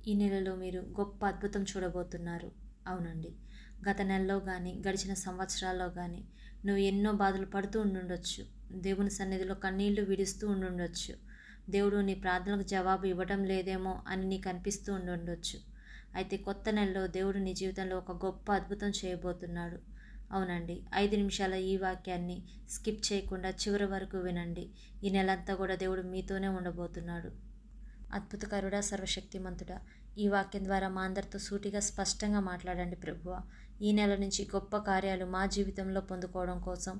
ఈ నెలలో మీరు గొప్ప అద్భుతం చూడబోతున్నారు. అవునండి. గత నెలలో గానీ, గడిచిన సంవత్సరాల్లో గానీ, నువ్వు ఎన్నో బాధలు పడుతూ ఉండుండొచ్చు. దేవుని సన్నిధిలో కన్నీళ్లు విడుస్తూ ఉండుండొచ్చు. దేవుడు నీ ప్రార్థనలకు జవాబు ఇవ్వడం లేదేమో అని నీకు అనిపిస్తూ ఉండుండొచ్చు. అయితే కొత్త నెలలో దేవుడు నీ జీవితంలో ఒక గొప్ప అద్భుతం చేయబోతున్నాడు. అవునండి. 5 నిమిషాల ఈ వాక్యాన్ని స్కిప్ చేయకుండా చివరి వరకు వినండి. ఈ నెలంతా కూడా దేవుడు మీతోనే ఉండబోతున్నాడు. అద్భుతకరుడా, సర్వశక్తిమంతుడా, ఈ వాక్యం ద్వారా మా అందరితో సూటిగా స్పష్టంగా మాట్లాడండి ప్రభువా. ఈ నెల నుంచి గొప్ప కార్యాలు మా జీవితంలో పొందుకోవడం కోసం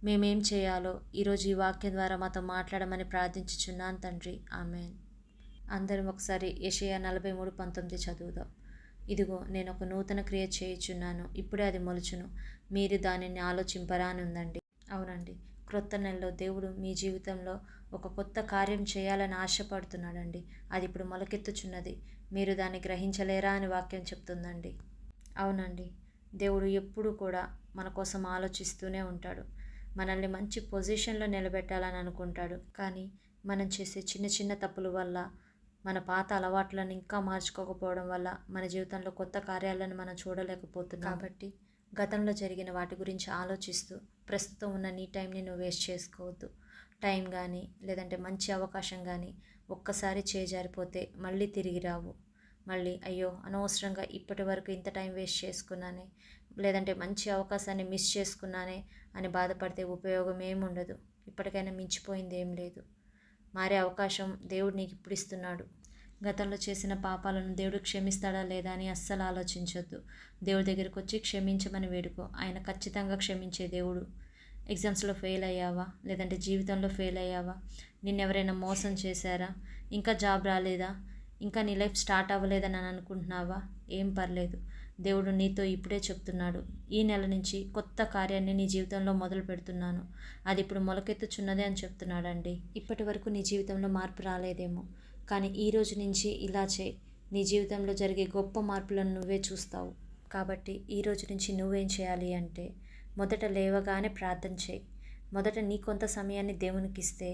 మేమేం చేయాలో ఈరోజు ఈ వాక్యం ద్వారా మాతో మాట్లాడమని ప్రార్థించుచున్నాను తండ్రి. ఆమేన్. అందరం ఒకసారి యెషయా 43:19 చదువుదాం. ఇదిగో నేను ఒక నూతన క్రియ చేయుచున్నాను, ఇప్పుడే అది మొలుచును, మీరు దానిని ఆలోచింపరా అని ఉందండి. అవునండి. క్రొత్త నెలలో దేవుడు మీ జీవితంలో ఒక కొత్త కార్యం చేయాలని ఆశపడుతున్నాడండి. అది ఇప్పుడు మొలకెత్తుచున్నది, మీరు దాన్ని గ్రహించలేరా అని వాక్యం చెప్తుందండి. అవునండి. దేవుడు ఎప్పుడూ కూడా మన కోసం ఆలోచిస్తూనే ఉంటాడు. మనల్ని మంచి పొజిషన్లో నిలబెట్టాలని అనుకుంటాడు. కానీ మనం చేసే చిన్న చిన్న తప్పుల వల్ల, మన పాత అలవాట్లను ఇంకా మార్చుకోకపోవడం వల్ల మన జీవితంలో కొత్త కార్యాలను మనం చూడలేకపోతున్నాం. కాబట్టి గతంలో జరిగిన వాటి గురించి ఆలోచిస్తూ ప్రస్తుతం ఉన్న నీ టైంని నువ్వు వేస్ట్ చేసుకోవద్దు. టైం కానీ లేదంటే మంచి అవకాశం కానీ ఒక్కసారి చేజారిపోతే మళ్ళీ తిరిగి రావు. మళ్ళీ అయ్యో అనవసరంగా ఇప్పటి వరకు ఇంత టైం వేస్ట్ చేసుకున్నానే, లేదంటే మంచి అవకాశాన్ని మిస్ చేసుకున్నానే అని బాధపడితే ఉపయోగం ఏముండదు. ఇప్పటికైనా మించిపోయింది ఏం లేదు. మారే అవకాశం దేవుడు నీకు ఇప్పుడు ఇస్తున్నాడు. గతంలో చేసిన పాపాలను దేవుడు క్షమిస్తాడా లేదా అని అస్సలు ఆలోచించొద్దు. దేవుడి దగ్గరికి వచ్చి క్షమించమని వేడుకో. ఆయన ఖచ్చితంగా క్షమించే దేవుడు. ఎగ్జామ్స్లో ఫెయిల్ అయ్యావా, లేదంటే జీవితంలో ఫెయిల్ అయ్యావా, నిన్నెవరైనా మోసం చేశారా, ఇంకా జాబ్ రాలేదా, ఇంకా నీ లైఫ్ స్టార్ట్ అవ్వలేదని అని అనుకుంటున్నావా, ఏం పర్లేదు. దేవుడు నీతో ఇప్పుడే చెప్తున్నాడు, ఈ నెల నుంచి కొత్త కార్యాన్ని నీ జీవితంలో మొదలు పెడుతున్నాను, అది ఇప్పుడు మొలకెత్తుచున్నదే అని చెప్తున్నాడండి. ఇప్పటి వరకు నీ జీవితంలో మార్పు రాలేదేమో, కానీ ఈ రోజు నుంచి ఇలా చేయి, నీ జీవితంలో జరిగే గొప్ప మార్పులను నువ్వే చూస్తావు. కాబట్టి ఈ రోజు నుంచి నువ్వేం చేయాలి అంటే, మొదట లేవగానే ప్రార్థన చేయి. మొదట నీ కొంత సమయాన్ని దేవునికి ఇస్తే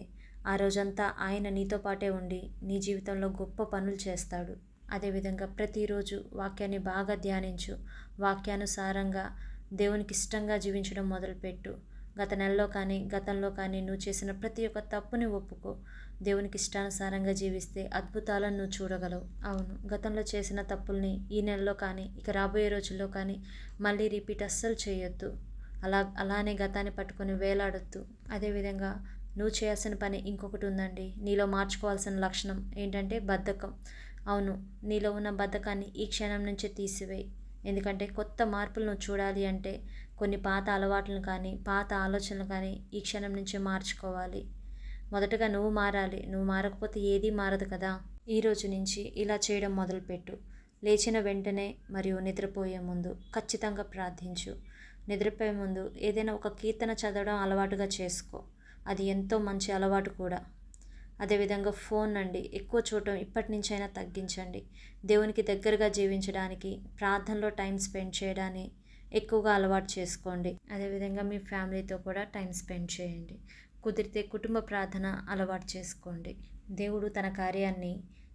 ఆ రోజంతా ఆయన నీతో పాటే ఉండి నీ జీవితంలో గొప్ప పనులు చేస్తాడు. అదేవిధంగా ప్రతిరోజు వాక్యాన్ని బాగా ధ్యానించు. వాక్యానుసారంగా దేవునికి ఇష్టంగా జీవించడం మొదలుపెట్టు. గత నెలలో కానీ గతంలో కానీ నువ్వు చేసిన ప్రతి ఒక్క తప్పుని ఒప్పుకో. దేవునికి ఇష్టానుసారంగా జీవిస్తే అద్భుతాలను నువ్వు చూడగలవు. అవును, గతంలో చేసిన తప్పుల్ని ఈ నెలలో కానీ ఇక రాబోయే రోజుల్లో కానీ మళ్ళీ రిపీట్ అస్సలు చేయొద్దు. అలానే గతాన్ని పట్టుకొని వేలాడొద్దు. అదేవిధంగా నువ్వు చేయాల్సిన పని ఇంకొకటి ఉందండి. నీలో మార్చుకోవాల్సిన లక్షణం ఏంటంటే బద్ధకం. అవును, నీలో ఉన్న బద్ధకాన్ని ఈ క్షణం నుంచే తీసివేయి. ఎందుకంటే కొత్త మార్పులు నువ్వు చూడాలి అంటే కొన్ని పాత అలవాట్లను కానీ పాత ఆలోచనలు కానీ ఈ క్షణం నుంచే మార్చుకోవాలి. మొదటగా నువ్వు మారాలి. నువ్వు మారకపోతే ఏదీ మారదు కదా. ఈ రోజు నుంచి ఇలా చేయడం మొదలుపెట్టు. లేచిన వెంటనే మరియు నిద్రపోయే ముందు ఖచ్చితంగా ప్రార్థించు. నిద్రపోయే ముందు ఏదైనా ఒక కీర్తన చదవడం అలవాటుగా చేసుకో. అది ఎంతో మంచి అలవాటు కూడా. అదేవిధంగా ఫోన్ అండి ఎక్కువ చూడటం ఇప్పటి నుంచైనా తగ్గించండి. దేవునికి దగ్గరగా జీవించడానికి, ప్రార్థనలో టైం స్పెండ్ చేయడాన్ని ఎక్కువగా అలవాటు చేసుకోండి. అదేవిధంగా మీ ఫ్యామిలీతో కూడా టైం స్పెండ్ చేయండి. కుదిరితే కుటుంబ ప్రార్థన అలవాటు చేసుకోండి. దేవుడు తన కార్యాన్ని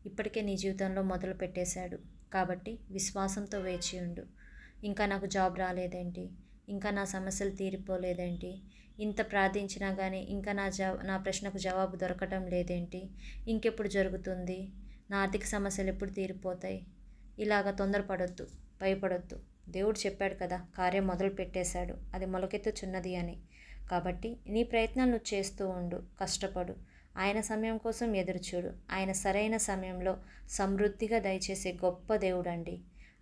ఇప్పటికే నీ జీవితంలో మొదలు పెట్టేశాడు. కాబట్టి విశ్వాసంతో వేచి ఉండు. ఇంకా నాకు జాబ్ రాలేదేంటి, ఇంకా నా సమస్యలు తీరిపోలేదేంటి, ఇంత ప్రార్థించినా కానీ ఇంకా నా ప్రశ్నకు జవాబు దొరకటం లేదేంటి, ఇంకెప్పుడు జరుగుతుంది, నా ఆర్థిక సమస్యలు ఎప్పుడు తీరిపోతాయి, ఇలాగ తొందరపడొద్దు, భయపడొద్దు. దేవుడు చెప్పాడు కదా, కార్యం మొదలు పెట్టేశాడు, అది మొలకెత్తుచున్నది అని. కాబట్టి నీ ప్రయత్నాలు నువ్వు చేస్తూ ఉండు, కష్టపడు. ఆయన సమయం కోసం ఎదురుచూడు. ఆయన సరైన సమయంలో సమృద్ధిగా దయచేసే గొప్ప దేవుడండి.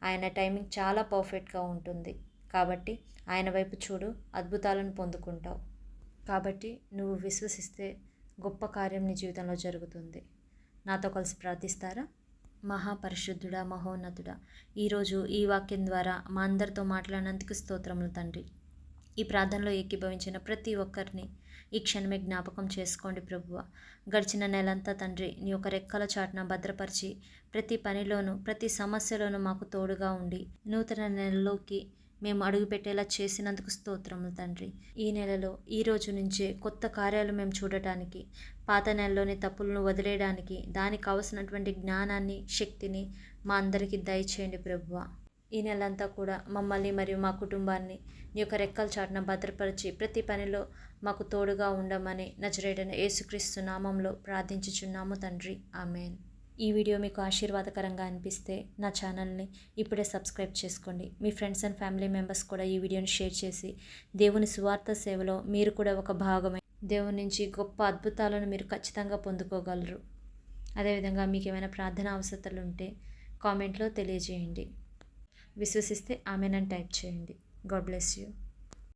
ఆయన టైమింగ్ చాలా పర్ఫెక్ట్గా ఉంటుంది. కాబట్టి ఆయన వైపు చూడు, అద్భుతాలను పొందుకుంటావు. కాబట్టి నువ్వు విశ్వసిస్తే గొప్ప కార్యం నీ జీవితంలో జరుగుతుంది. నాతో కలిసి ప్రార్థిస్తారా? మహాపరిశుద్ధుడా, మహోన్నతుడా, ఈరోజు ఈ వాక్యం ద్వారా మా అందరితో మాట్లాడినందుకు స్తోత్రములు తండ్రి. ఈ ప్రార్థనలో ఏకీభవించిన ప్రతి ఒక్కరిని ఈ క్షణమే జ్ఞాపకం చేసుకోండి ప్రభువా. గడిచిన నెలంతా తండ్రి నీ యొక్క రెక్కల చాటున భద్రపరిచి ప్రతి పనిలోనూ ప్రతి సమస్యలోనూ మాకు తోడుగా ఉండి నూతన నెలలోకి మేము అడుగుపెట్టేలా చేసినందుకు స్తోత్రములు తండ్రి. ఈ నెలలో ఈ రోజు నుంచే కొత్త కార్యాలు మేము చూడటానికి, పాత నెలలోని తప్పులను వదిలేయడానికి, దానికి కావలసినటువంటి జ్ఞానాన్ని, శక్తిని మా అందరికీ దయచేయండి ప్రభువా. ఈ నెలంతా కూడా మమ్మల్ని మరియు మా కుటుంబాన్ని నీ యొక్క రెక్కల చాటున భద్రపరిచి ప్రతి పనిలో మాకు తోడుగా ఉండమని నజరేయుడైన యేసుక్రీస్తు నామంలో ప్రార్థించుచున్నాము తండ్రి. ఆమేన్. ఈ వీడియో మీకు ఆశీర్వాదకరంగా అనిపిస్తే నా ఛానల్ని ఇప్పుడే సబ్స్క్రైబ్ చేసుకోండి. మీ ఫ్రెండ్స్ అండ్ ఫ్యామిలీ మెంబర్స్ కూడా ఈ వీడియోని షేర్ చేసి దేవుని సువార్త సేవలో మీరు కూడా ఒక భాగమై దేవుని నుంచి గొప్ప అద్భుతాలను మీరు ఖచ్చితంగా పొందుకోగలరు. అదేవిధంగా మీకు ఏమైనా ప్రార్థన అవసరతలు ఉంటే కామెంట్లో తెలియజేయండి. విశ్వసిస్తే ఆమెన్ అని టైప్ చేయండి. God bless you.